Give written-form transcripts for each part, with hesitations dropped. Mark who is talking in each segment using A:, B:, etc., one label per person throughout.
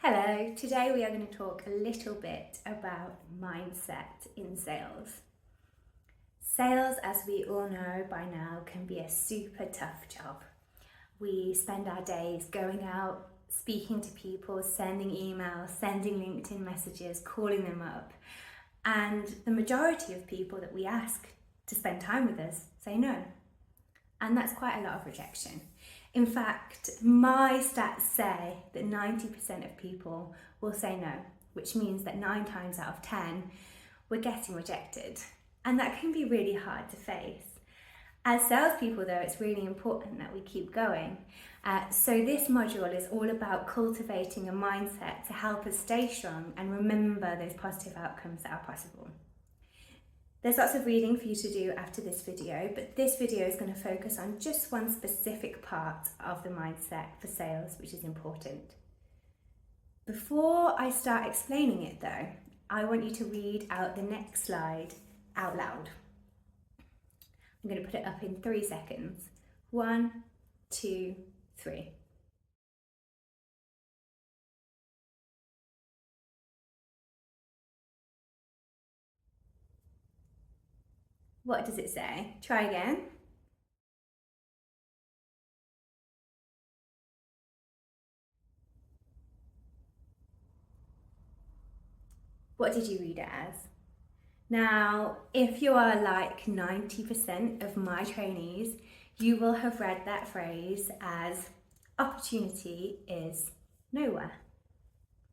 A: Hello, today we are going to talk a little bit about mindset in sales. Sales, as we all know by now, can be a super tough job. We spend our days going out, speaking to people, sending emails, sending LinkedIn messages, calling them up. And the majority of people that we ask to spend time with us say no. And that's quite a lot of rejection. In fact, my stats say that 90% of people will say no, which means that 9 times out of 10, we're getting rejected. And that can be really hard to face. As salespeople though, it's really important that we keep going. So this module is all about cultivating a mindset to help us stay strong and remember those positive outcomes that are possible. There's lots of reading for you to do after this video, but this video is going to focus on just one specific part of the mindset for sales, which is important. Before I start explaining it though, I want you to read out the next slide out loud. I'm going to put it up in 3 seconds. 1, 2, 3. What does it say? Try again. What did you read it as? Now, if you are like 90% of my trainees, you will have read that phrase as opportunity is nowhere,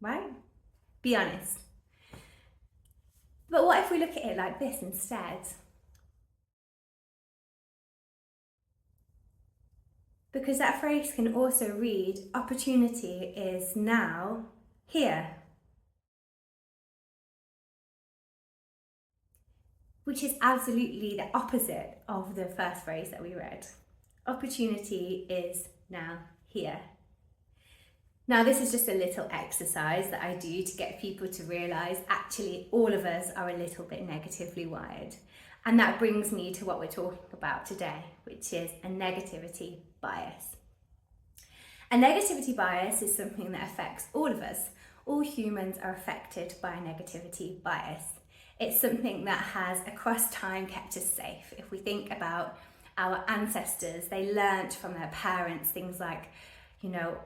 A: right? Be honest. But what if we look at it like this instead? Because that phrase can also read, opportunity is now here. Which is absolutely the opposite of the first phrase that we read. Opportunity is now here. Now this is just a little exercise that I do to get people to realise actually all of us are a little bit negatively wired. And that brings me to what we're talking about today, which is a negativity bias. A negativity bias is something that affects all of us. All humans are affected by a negativity bias. It's something that has across time kept us safe. If we think about our ancestors, they learnt from their parents things like,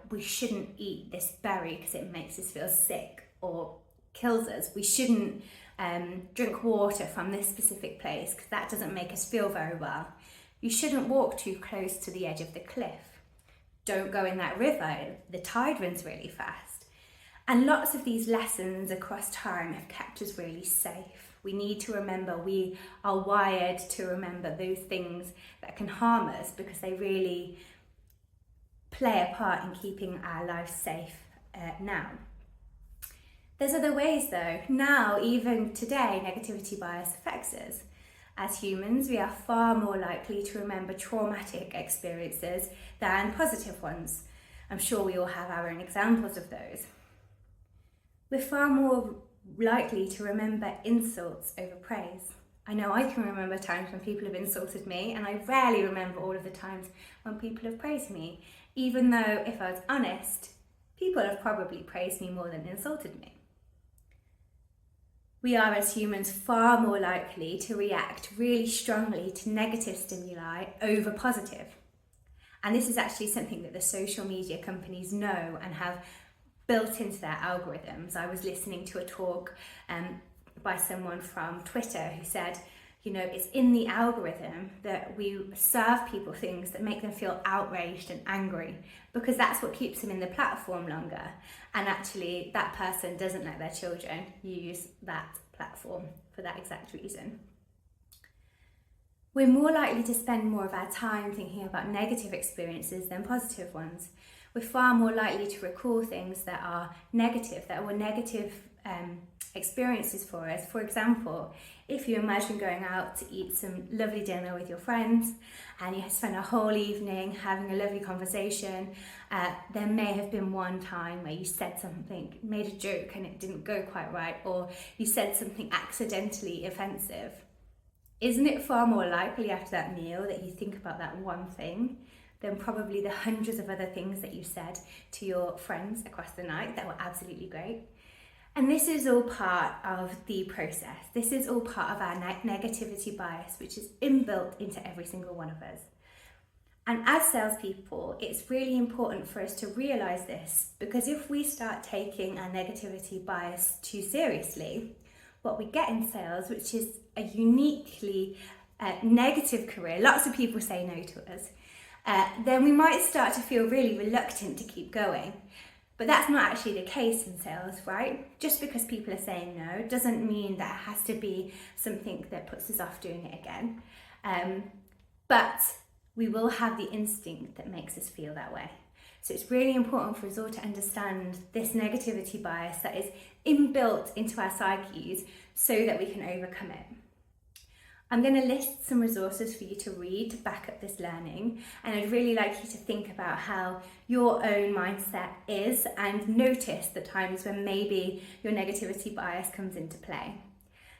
A: we shouldn't eat this berry because it makes us feel sick or kills us. We shouldn't drink water from this specific place because that doesn't make us feel very well. You shouldn't walk too close to the edge of the cliff. Don't go in that river, the tide runs really fast. And lots of these lessons across time have kept us really safe. We need to remember we are wired to remember those things that can harm us because they really play a part in keeping our lives safe now. There's other ways though. Now, even today, negativity bias affects us. As humans, we are far more likely to remember traumatic experiences than positive ones. I'm sure we all have our own examples of those. We're far more likely to remember insults over praise. I know I can remember times when people have insulted me, and I rarely remember all of the times when people have praised me, even though, if I was honest, people have probably praised me more than insulted me. We are, as humans, far more likely to react really strongly to negative stimuli over positive. And this is actually something that the social media companies know and have built into their algorithms. I was listening to a talk by someone from Twitter who said, it's in the algorithm that we serve people things that make them feel outraged and angry because that's what keeps them in the platform longer. And actually that person doesn't let their children use that platform for that exact reason. We're more likely to spend more of our time thinking about negative experiences than positive ones. We're far more likely to recall things that are negative, that were negative experiences for us. For example, if you imagine going out to eat some lovely dinner with your friends and you spend a whole evening having a lovely conversation, there may have been one time where you said something, made a joke and it didn't go quite right, or you said something accidentally offensive. Isn't it far more likely after that meal that you think about that one thing than probably the hundreds of other things that you said to your friends across the night that were absolutely great. And this is all part of the process. This is all part of our negativity bias, which is inbuilt into every single one of us. And as salespeople, it's really important for us to realize this, because if we start taking our negativity bias too seriously, what we get in sales, which is a uniquely negative career, lots of people say no to us, then we might start to feel really reluctant to keep going. But that's not actually the case in sales, right? Just because people are saying no doesn't mean that it has to be something that puts us off doing it again. But we will have the instinct that makes us feel that way. So it's really important for us all to understand this negativity bias that is inbuilt into our psyches so that we can overcome it. I'm going to list some resources for you to read to back up this learning, and I'd really like you to think about how your own mindset is and notice the times when maybe your negativity bias comes into play.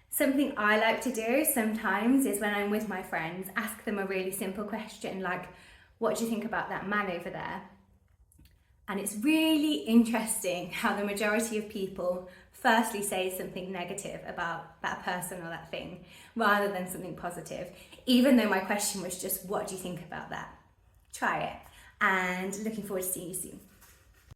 A: Something I like to do sometimes is when I'm with my friends, ask them a really simple question like, what do you think about that man over there? And it's really interesting how the majority of people firstly say something negative about that person or that thing rather than something positive, even though my question was just, what do you think about that? Try it, and looking forward to seeing you soon.